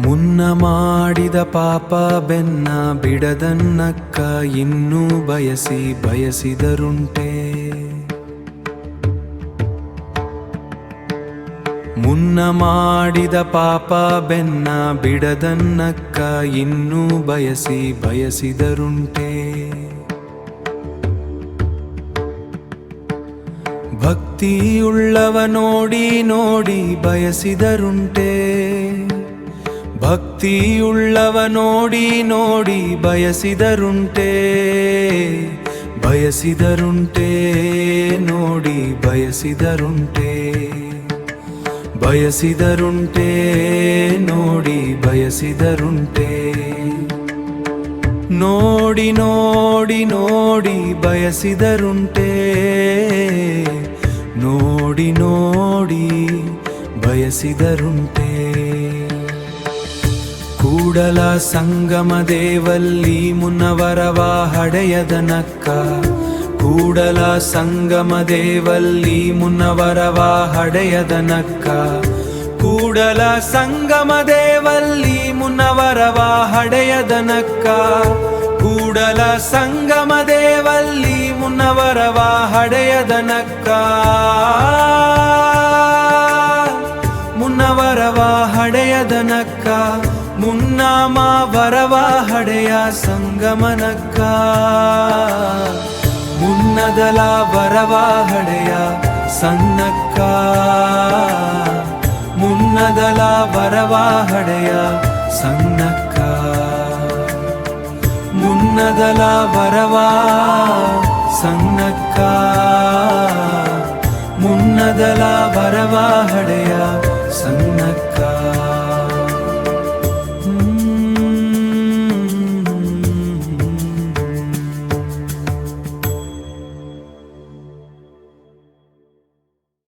ಮುನ್ನ ಮಾಡಿದ ಪಾಪ ಬೆನ್ನ ಬಿಡದನ್ನಕ್ಕ ಇನ್ನೂ ಬಯಸಿದರುಂಟೆ. ಮುನ್ನ ಮಾಡಿದ ಪಾಪ ಬೆನ್ನ ಬಿಡದನ್ನಕ್ಕ ಇನ್ನೂ ಬಯಸಿದರುಂಟೆ. ಭಕ್ತಿಯುಳ್ಳವ ನೋಡಿ ನೋಡಿ ಬಯಸಿದರುಂಟೆ. ಭಕ್ತಿಯುಳ್ಳವ ನೋಡಿ ನೋಡಿ ಬಯಸಿದರುಂಟೆ. ಬಯಸಿದರುಂಟೆ ನೋಡಿ ಬಯಸಿದರುಂಟೆ. ಬಯಸಿದರುಂಟೆ ನೋಡಿ ಬಯಸಿದರುಂಟೆ. ನೋಡಿ ನೋಡಿ ನೋಡಿ ಬಯಸಿದರುಂಟೆ. ನೋಡಿ ನೋಡಿ ಬಯಸಿದರುಂಟೆ. ಕೂಡಲ ಸಂಗಮ ದೇವಲ್ಲಿ ಮುನ್ನವರವ ಹಡೆಯದನಕ್ಕ. ಕೂಡಲ ಸಂಗಮ ದೇವಲ್ಲಿ ಮುನ್ನವರವ ಹಡೆಯದನಕ್ಕ. ಕೂಡಲ ಸಂಗಮ ದೇವಲ್ಲಿ ಮುನ್ನವರವ ಹಡೆಯದನಕ್ಕ. ಕೂಡಲ ಸಂಗಮ ದೇವಲ್ಲಿ ಮುನ್ನವರವ ಹಡೆಯದನಕ್ಕ. ಮುನ್ನವರವ ಹಡೆಯದನಕ್ಕ. ಮುನ್ನಾಮ ವರವ ಹಡೆಯ ಸಂಗಮನಕ್ಕ. ಮುನ್ನದಲ ವರವ ಹಡೆಯ ಸನ್ನಕ್ಕ. ಮುನ್ನದಲ ವರವ ಹಡೆಯ ಸನ್ನಕ್ಕ. ಮುನ್ನದಲ ವರವ ಸನ್ನಕ್ಕ.